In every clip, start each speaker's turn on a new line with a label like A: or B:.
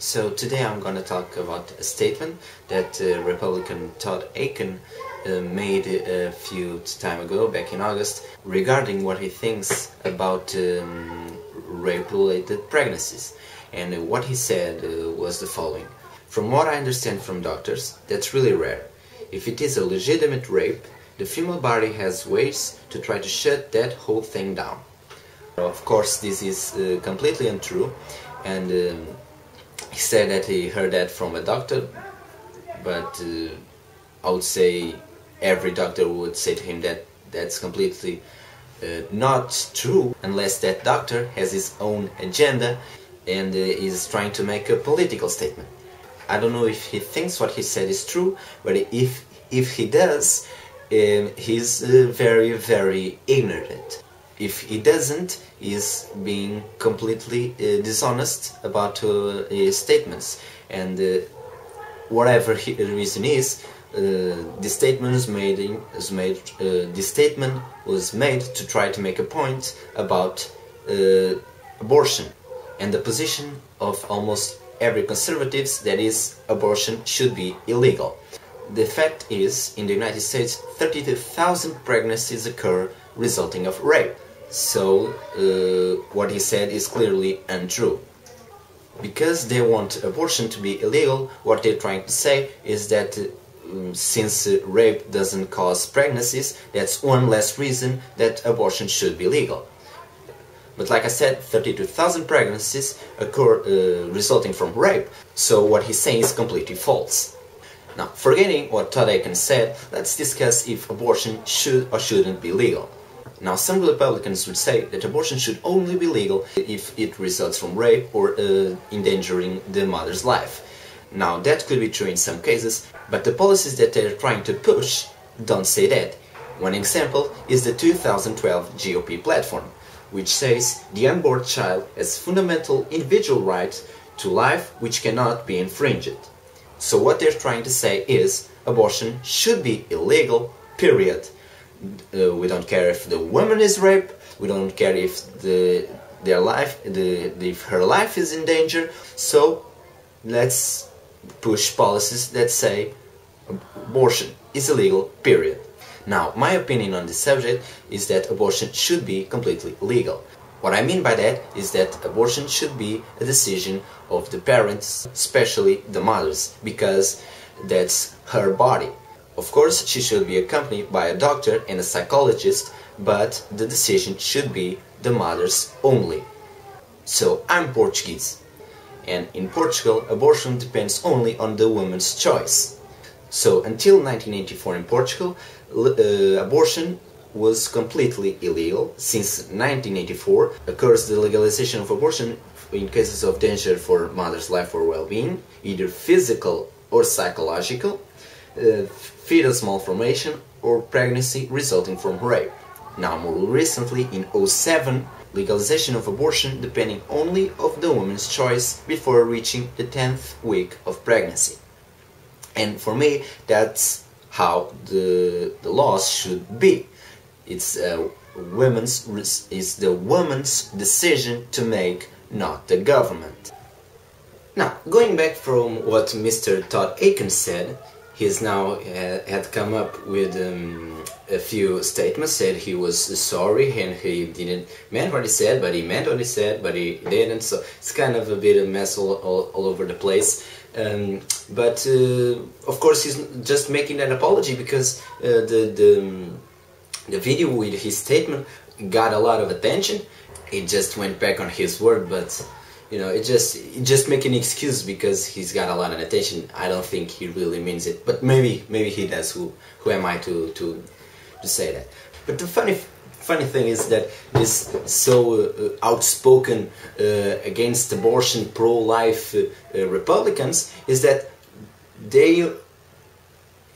A: So today I'm going to talk about a statement that Republican Todd Akin made a few time ago, back in August, regarding what he thinks about rape-related pregnancies. And what he said was the following: "From what I understand from doctors, that's really rare. If it is a legitimate rape, the female body has ways to try to shut that whole thing down." Of course, this is completely untrue, and he said that he heard that from a doctor, but I would say every doctor would say to him that that's completely not true, unless that doctor has his own agenda and is trying to make a political statement. I don't know if he thinks what he said is true, but if he does, he's very ignorant. If he doesn't, he's being completely dishonest about his statements, and whatever the reason is, this statement was made to try to make a point about abortion and the position of almost every conservative, that is, abortion should be illegal. The fact is, in the United States, 32,000 pregnancies occur resulting of rape. So what he said is clearly untrue. Because they want abortion to be illegal, what they're trying to say is that since rape doesn't cause pregnancies, that's one less reason that abortion should be legal. But like I said, 32,000 pregnancies occur resulting from rape, so what he's saying is completely false. Now, forgetting what Todd Akin said, let's discuss if abortion should or shouldn't be legal. Now, some Republicans would say that abortion should only be legal if it results from rape or endangering the mother's life. Now, that could be true in some cases, but the policies that they're trying to push don't say that. One example is the 2012 GOP platform, which says the unborn child has fundamental individual rights to life which cannot be infringed. So what they're trying to say is abortion should be illegal, period. We don't care if the woman is raped, we don't care if if her life is in danger, so let's push policies that say abortion is illegal, period. Now, my opinion on this subject is that abortion should be completely legal. What I mean by that is that abortion should be a decision of the parents, especially the mothers, because that's her body. Of course, she should be accompanied by a doctor and a psychologist, but the decision should be the mother's only. So, I'm Portuguese, and in Portugal, abortion depends only on the woman's choice. So, until 1984 in Portugal, abortion was completely illegal. Since 1984 occurs the legalization of abortion in cases of danger for mother's life or well-being, either physical or psychological, fetus malformation or pregnancy resulting from rape. Now, more recently, in 2007, legalization of abortion depending only of the woman's choice before reaching the 10th week of pregnancy. And for me, that's how the laws should be. It's the woman's decision to make, not the government. Now, going back from what Mr. Todd Akin said, he's now had come up with a few statements, said he was sorry and he didn't meant what he said, but he meant what he said, but he didn't, so it's kind of a bit of a mess all over the place. But of course he's just making that apology because the video with his statement got a lot of attention. It just went back on his word, but you know, it just making an excuse because he's got a lot of attention. I don't think he really means it, but maybe he does. Who am I to say that? But the funny thing is that this so outspoken against abortion, pro-life Republicans is that they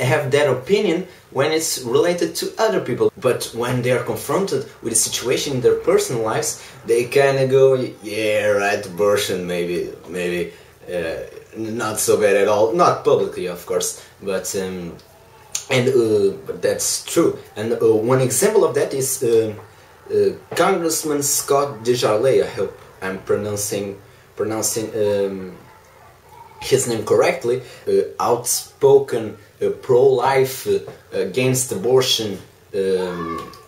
A: have that opinion when it's related to other people, but when they are confronted with a situation in their personal lives, they kind of go, yeah, right, abortion, maybe not so bad at all, not publicly, of course, but but that's true. And one example of that is Congressman Scott DeJarlais. I hope I'm pronouncing his name correctly, outspoken pro-life, against abortion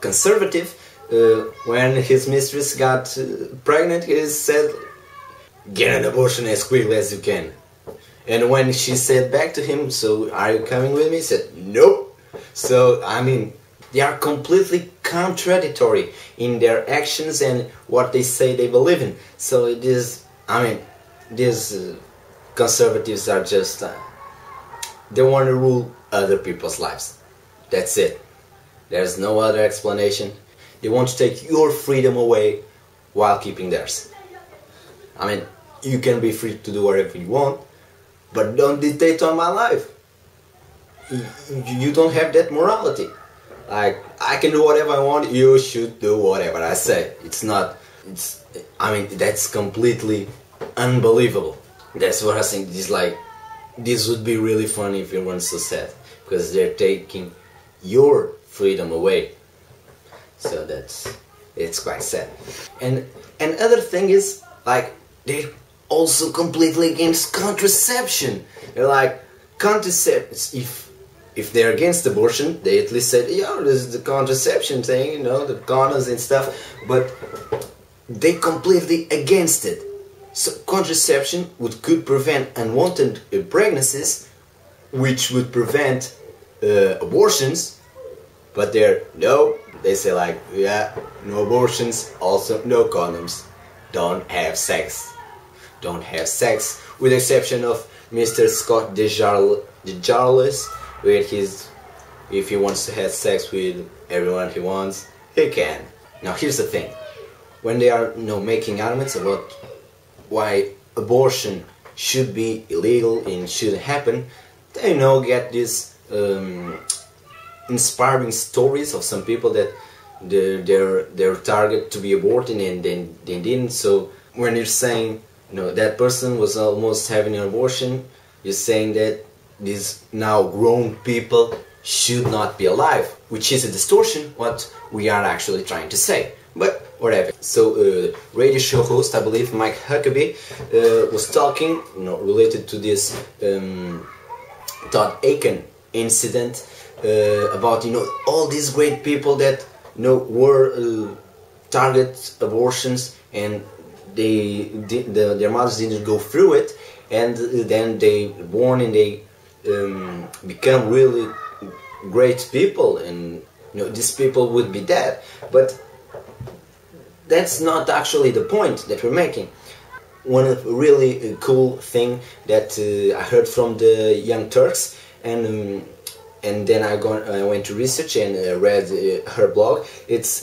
A: conservative, when his mistress got pregnant, he said, "Get an abortion as quickly as you can." And when she said back to him, "So are you coming with me?" he said, "Nope." So, I mean, they are completely contradictory in their actions and what they say they believe in. So it is, I mean, these conservatives are just, they want to rule other people's lives. That's it. There's no other explanation. They want to take your freedom away while keeping theirs. I mean, you can be free to do whatever you want, but don't dictate on my life. You don't have that morality. Like, I can do whatever I want, you should do whatever I say. I mean, that's completely unbelievable. That's what I think. This would be really funny if it weren't so sad, because they're taking your freedom away. So it's quite sad. And another thing is, like, they're also completely against contraception. They're like, contraception, if they're against abortion, they at least said, yeah, this is the contraception thing, you know, the condoms and stuff, but they completely against it. So contraception could prevent unwanted pregnancies, which would prevent abortions, but they say like, yeah, no abortions, also no condoms, don't have sex. Don't have sex, with the exception of Mr. Scott DeJarlis, where if he wants to have sex with everyone he wants, he can. Now here's the thing, when they are making arguments about why abortion should be illegal and shouldn't happen, they get these inspiring stories of some people that their target to be aborted and then they didn't. So when you're saying that person was almost having an abortion, you're saying that these now grown people should not be alive, which is a distortion what we are actually trying to say. But whatever. So radio show host, I believe, Mike Huckabee, was talking related to this Todd Akin incident, about all these great people that were target abortions, and their mothers didn't go through it, and then they born and they become really great people, and these people would be dead. But that's not actually the point that we're making. One really cool thing that I heard from the Young Turks, and then I went to research and read her blog. It's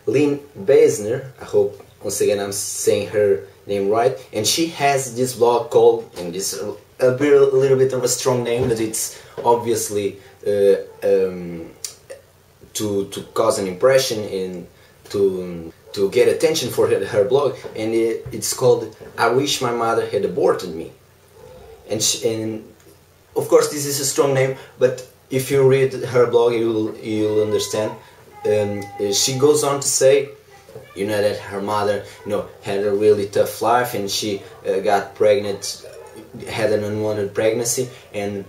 A: Lynn Beisner. I hope once again I'm saying her name right. And she has this blog called, and this a little bit of a strong name, but it's obviously to cause an impression and to get attention for her blog, and it's called "I Wish My Mother Had Aborted Me." And of course this is a strong name, but if you read her blog you'll understand. She goes on to say that her mother had a really tough life, and she got pregnant, had an unwanted pregnancy, and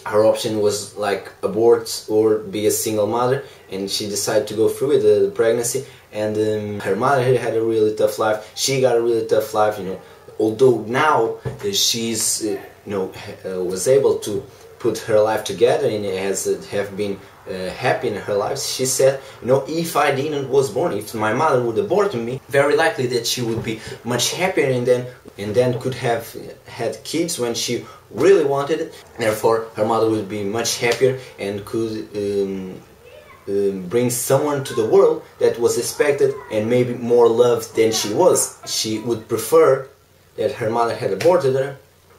A: her option was like abort or be a single mother, and she decided to go through with the pregnancy. And her mother had a really tough life. She got a really tough life, although now she's was able to put her life together and have been happy in her life. She said, if I was born, if my mother would abort me, very likely that she would be much happier, and then could have had kids when she really wanted it. Therefore, her mother would be much happier and could bring someone to the world that was expected and maybe more loved than she was. She would prefer that her mother had aborted her,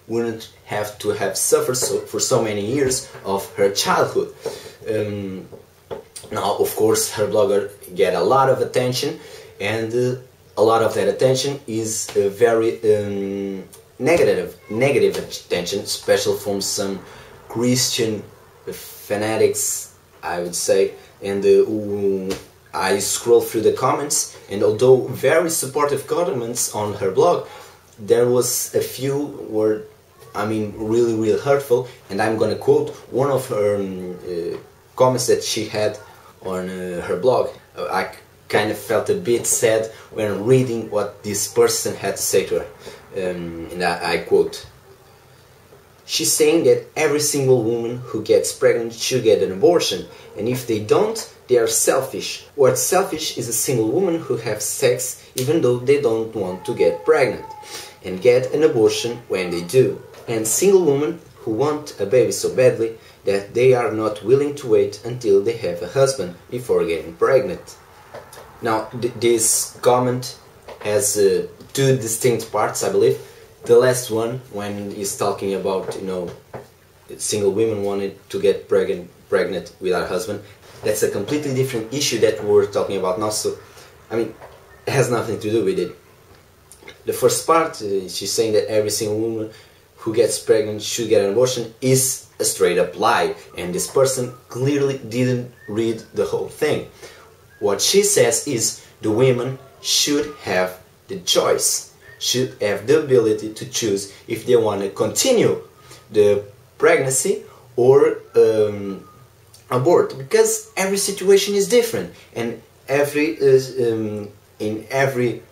A: wouldn't have to have suffered for so many years of her childhood. Now, of course, her blogger get a lot of attention, and a lot of that attention is very negative attention, especially from some Christian fanatics, I would say. And I scroll through the comments, and although very supportive comments on her blog, there was a few were, I mean, really, really hurtful, and I'm gonna quote one of her comments that she had on her blog. I kind of felt a bit sad when reading what this person had to say to her, and I quote, she's saying that every single woman who gets pregnant should get an abortion, and if they don't, they are selfish. What's selfish is a single woman who has sex even though they don't want to get pregnant, and get an abortion when they do. And single women who want a baby so badly that they are not willing to wait until they have a husband before getting pregnant. Now, this comment has two distinct parts, I believe. The last one, when he's talking about, you know, single women wanting to get pregnant without a husband, that's a completely different issue that we're talking about now. So, I mean, it has nothing to do with it. The first part, she's saying that every single woman who gets pregnant should get an abortion, is a straight up lie, and this person clearly didn't read the whole thing. What she says is the women should have the choice, should have the ability to choose if they want to continue the pregnancy or abort, because every situation is different, and in every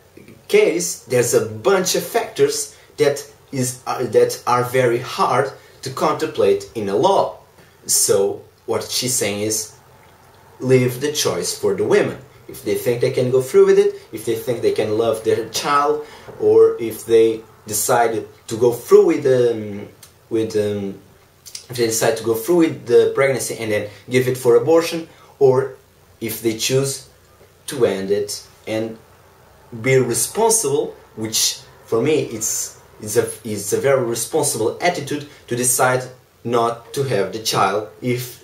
A: case there's a bunch of factors that are very hard to contemplate in a law. So what she's saying is, leave the choice for the women. If they think they can go through with it, if they think they can love their child, or if they decide to go through with if they decide to go through with the pregnancy and then give it for abortion, or if they choose to end it and be responsible, which for me it's a very responsible attitude to decide not to have the child if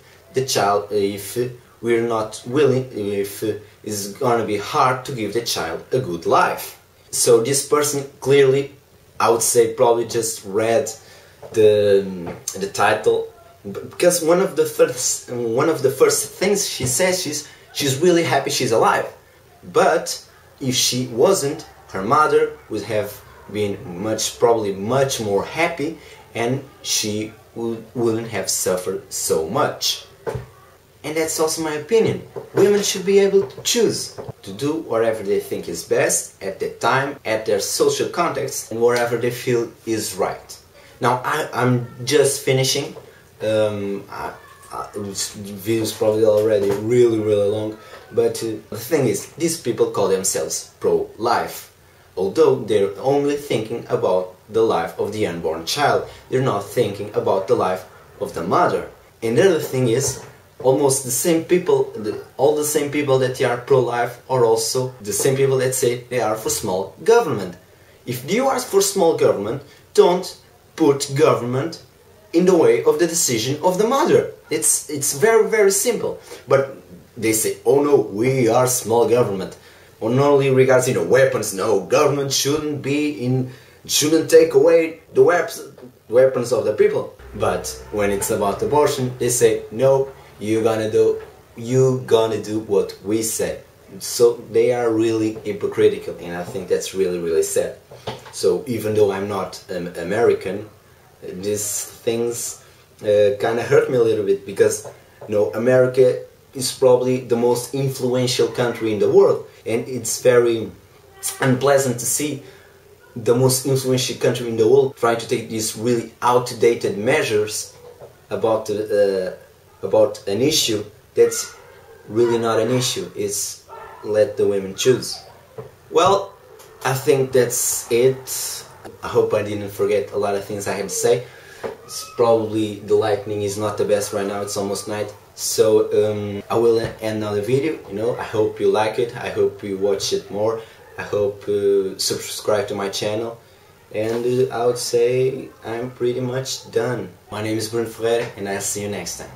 A: we're not willing, if it's gonna be hard to give the child a good life. So this person clearly, I would say, probably just read the title, because one of the first things she says, she's really happy she's alive. But if she wasn't, her mother would have been probably much more happy, and she wouldn't have suffered so much. And that's also my opinion. Women should be able to choose to do whatever they think is best at the time, at their social context, and wherever they feel is right. Now I'm just finishing. This video is probably already really long, but the thing is, these people call themselves pro-life, although they're only thinking about the life of the unborn child. They're not thinking about the life of the mother. And the other thing is, almost the same people, all the same people that are pro-life are also the same people that say they are for small government. If you are for small government, don't put government in the way of the decision of the mother. It's very simple. But they say, oh no, we are small government. Or not only regards, weapons. No, government shouldn't take away the weapons of the people. But when it's about abortion, they say, no, you're gonna do what we say. So they are really hypocritical, and I think that's really sad. So even though I'm not American, these things kind of hurt me a little bit, because America is probably the most influential country in the world, and it's very unpleasant to see the most influential country in the world trying to take these really outdated measures about an issue that's really not an issue. It's let the women choose. Well, I think that's it. I hope I didn't forget a lot of things I had to say. It's probably the lighting is not the best right now, it's almost night. So I will end now the video. I hope you like it, I hope you watch it more, I hope you subscribe to my channel, and I would say I'm pretty much done. My name is Bruno Ferreira, and I'll see you next time.